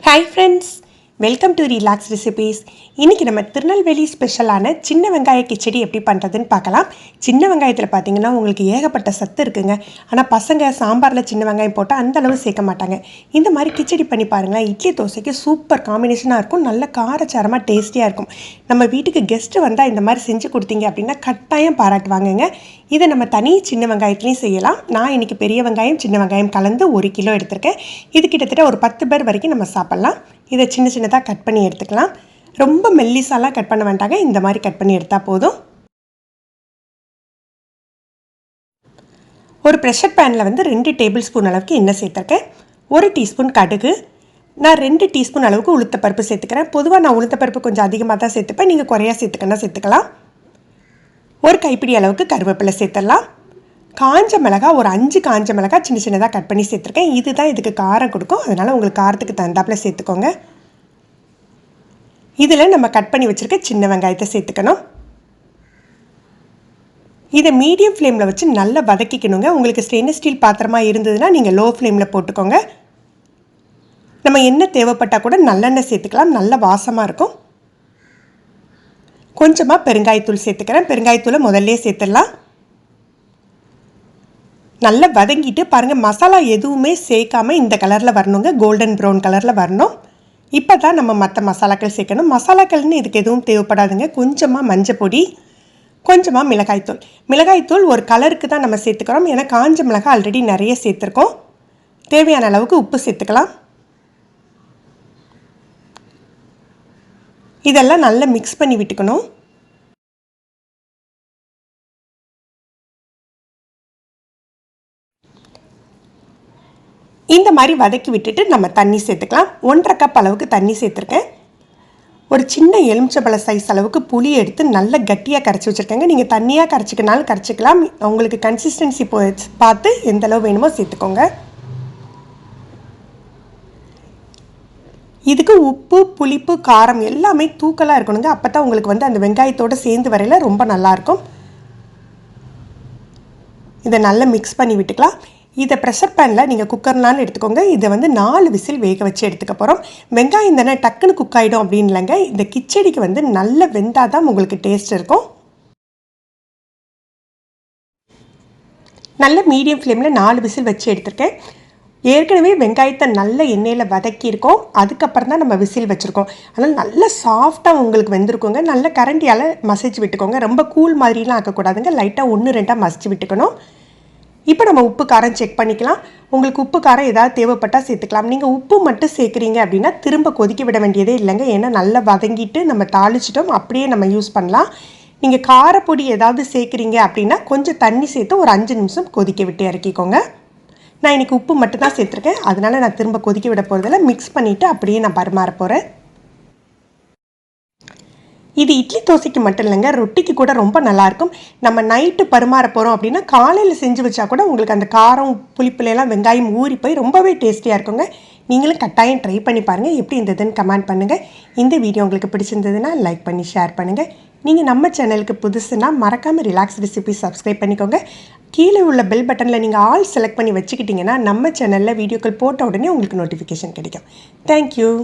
Hi friends, welcome to Relax Recipes. இன்னைக்கு நம்ம திருநெல்வேலி ஸ்பெஷலான சின்ன வெங்காய கிச்சடி எப்படி பண்ணுறதுன்னு பார்க்கலாம். சின்ன வெங்காயத்தில் பார்த்தீங்கன்னா உங்களுக்கு ஏகப்பட்ட சத்து இருக்குங்க. ஆனால் பசங்க சாம்பாரில் சின்ன வெங்காயம் போட்டால் அந்த அளவு சேர்க்க மாட்டாங்க. இந்த மாதிரி கிச்சடி பண்ணி பாருங்களேன், இட்லி தோசைக்கு சூப்பர் காம்பினேஷனாக இருக்கும், நல்ல காரச்சாரமாக டேஸ்டியாக இருக்கும். நம்ம வீட்டுக்கு கெஸ்ட்டு வந்தால் இந்த மாதிரி செஞ்சு கொடுத்தீங்க அப்படின்னா கட்டாயம் பாராட்டுவாங்கங்க. இதை நம்ம தனி சின்ன வெங்காயத்துலேயும் செய்யலாம். நான் இன்றைக்கி பெரிய வெங்காயம் சின்ன வெங்காயம் கலந்து 1 கிலோ எடுத்திருக்கேன். இது கிட்டத்தட்ட ஒரு 10 பேர் வரைக்கும் நம்ம சாப்பிட்லாம். இதை சின்ன சின்னதாக கட் பண்ணி எடுத்துக்கலாம். ரொம்ப மெல்லிசாலாம் கட் பண்ண வேண்டாங்க, இந்த மாதிரி கட் பண்ணி எடுத்தால் போதும். ஒரு ப்ரெஷர் பேனில் 2 டேபிள் ஸ்பூன் அளவுக்கு எண்ணெய் சேர்த்துருக்கேன். 1 டீஸ்பூன் கடுகு, நான் 2 டீஸ்பூன் அளவுக்கு உளுத்தப்பருப்பு சேர்த்துக்கிறேன். பொதுவாக நான் உளுத்தப்பருப்பு கொஞ்சம் அதிகமாக தான் சேர்த்துப்பேன், நீங்கள் குறையாக சேர்த்துக்கன்னா சேர்த்துக்கலாம். ஒரு கைப்பிடி அளவுக்கு கருவேப்பிலை சேர்த்துடலாம். காஞ்ச மிளகாய் ஒரு 5 காஞ்ச மிளகாய் சின்ன சின்னதாக கட் பண்ணி சேர்த்துருக்கேன். இதுதான் இதுக்கு காரம் கொடுக்கும், அதனால் உங்களுக்கு காரத்துக்கு தகுந்தாப்பில் சேர்த்துக்கோங்க. இதில் நம்ம கட் பண்ணி வச்சுருக்க சின்ன வெங்காயத்தை சேர்த்துக்கணும். இதை மீடியம் ஃப்ளேமில் வச்சு நல்லா வதக்கிக்கணுங்க. உங்களுக்கு ஸ்டெயின்லெஸ் ஸ்டீல் பாத்திரமாக இருந்ததுன்னா நீங்கள் லோ ஃப்ளேமில் போட்டுக்கோங்க. நம்ம எண்ணெய் தேவைப்பட்டால் கூட நல்லெண்ணெய் சேர்த்துக்கலாம், நல்ல வாசமாக இருக்கும். கொஞ்சமாக பெருங்காயத்தூள் சேர்த்துக்கிறேன். பெருங்காயத்தூளை முதல்ல சேர்த்துடலாம். நல்லா வதங்கிட்டு பாருங்கள், மசாலா எதுவுமே சேர்க்காமல் இந்த கலரில் வரணுங்க, கோல்டன் ப்ரௌன் கலரில் வரணும். இப்போ தான் நம்ம மற்ற மசாலாக்கள் சேர்க்கணும். மசாலாக்கள்னு இதுக்கு எதுவும் தேவைப்படாதுங்க. கொஞ்சமாக மஞ்சள் பொடி, கொஞ்சமாக மிளகாய்த்தூள். மிளகாய்த்தூள் ஒரு கலருக்கு தான் நம்ம சேர்த்துக்கிறோம், ஏன்னா காஞ்ச மிளகாய் ஆல்ரெடி நிறைய சேர்த்துருக்கோம். தேவையான அளவுக்கு உப்பு சேர்த்துக்கலாம். இதெல்லாம் நல்லா மிக்ஸ் பண்ணி விட்டுக்கணும். இந்த மாதிரி வதக்கி விட்டுட்டு நம்ம தண்ணி சேர்த்துக்கலாம். 1.5 கப் அளவுக்கு தண்ணி சேர்த்துருக்கேன். ஒரு சின்ன எலுமிச்சம்பழ சைஸ் அளவுக்கு புளி எடுத்து நல்லா கட்டியாக கரைச்சி வச்சுருக்கேங்க. நீங்கள் தண்ணியாக கரைச்சிக்கனாலும் கரைச்சிக்கலாம், உங்களுக்கு கன்சிஸ்டன்சி பார்த்து எந்த அளவு வேணுமோ சேர்த்துக்கோங்க. இதுக்கு உப்பு, புளிப்பு, காரம் எல்லாமே தூக்கலாக இருக்கணுங்க. அப்போ தான் உங்களுக்கு அந்த வெங்காயத்தோடு சேர்ந்து வரையில் ரொம்ப நல்லாயிருக்கும். இதை நல்லா மிக்ஸ் பண்ணி விட்டுக்கலாம். இதை ப்ரெஷர் பேனில் நீங்கள் குக்கர்னாலும் எடுத்துக்கோங்க. இதை 4 விசில் வேக வச்சு எடுத்துக்க போகிறோம். வெங்காயம் தானே டக்குன்னு குக் ஆகிடும் அப்படின்னு இல்லைங்க. இந்த கிச்சடிக்கு நல்ல வெந்தால் தான் உங்களுக்கு டேஸ்ட் இருக்கும். நல்ல மீடியம் ஃப்ளேமில் 4 விசில் வச்சு எடுத்துருக்கேன். ஏற்கனவே வெங்காயத்தை நல்ல எண்ணெயில் வதக்கியிருக்கோம், அதுக்கப்புறம் தான் நம்ம விசில் வச்சுருக்கோம். அதனால் நல்ல சாஃப்டாக உங்களுக்கு வெந்திருக்கோங்க. நல்ல கரண்டியால் மசிச்சு விட்டுக்கோங்க. ரொம்ப கூழ் மாதிரிலாம் ஆக்கக்கூடாதுங்க, லைட்டாக 1-2 மசிச்சு விட்டுக்கணும். இப்போ நம்ம உப்பு காரம் செக் பண்ணிக்கலாம். உங்களுக்கு உப்பு காரம் ஏதாவது தேவைப்பட்டால் சேர்த்துக்கலாம். நீங்கள் உப்பு மட்டும் சேர்க்குறீங்க அப்படின்னா திரும்ப கொதிக்க விட வேண்டியதே இல்லைங்க, ஏன்னா நல்லா வதங்கிட்டு நம்ம தாளிச்சிட்டோம், அப்படியே நம்ம யூஸ் பண்ணலாம். நீங்கள் காரப்பொடி ஏதாவது சேர்க்குறீங்க அப்படின்னா கொஞ்சம் தண்ணி சேர்த்து ஒரு 5 நிமிஷம் கொதிக்க விட்டு இறக்கிக்கோங்க. நான் இன்றைக்கி உப்பு மட்டும் தான் சேர்த்துருக்கேன், அதனால் நான் திரும்ப கொதிக்க விட போகிறதில்ல. மிக்ஸ் பண்ணிவிட்டு அப்படியே நான் பரிமாற போகிறேன். இது இட்லி தோசைக்கு மட்டும் இல்லைங்க, ரொட்டிக்கு கூட ரொம்ப நல்லாயிருக்கும். நம்ம நைட்டு பரிமாற போகிறோம் அப்படின்னா காலையில் செஞ்சு வச்சா கூட உங்களுக்கு அந்த காரம் புளிப்புலாம் வெங்காயம் ஊறி போய் ரொம்பவே டேஸ்டியாக இருக்குங்க. நீங்களும் கட்டாயம் ட்ரை பண்ணி பாருங்கள், எப்படி இருந்ததுன்னு கமெண்ட் பண்ணுங்கள். இந்த வீடியோ உங்களுக்கு பிடிச்சிருந்ததுன்னா லைக் பண்ணி ஷேர் பண்ணுங்கள். நீங்கள் நம்ம சேனலுக்கு புதுசுன்னா மறக்காமல் ரிலாக்ஸ் ரெசிபி சப்ஸ்கிரைப் பண்ணிக்கோங்க. கீழே உள்ள பெல் பட்டனில் நீங்கள் ஆல் செலக்ட் பண்ணி வச்சுக்கிட்டிங்கன்னா நம்ம சேனலில் வீடியோக்கள் போட்ட உடனே உங்களுக்கு நோட்டிஃபிகேஷன் கிடைக்கும். தேங்க்யூ.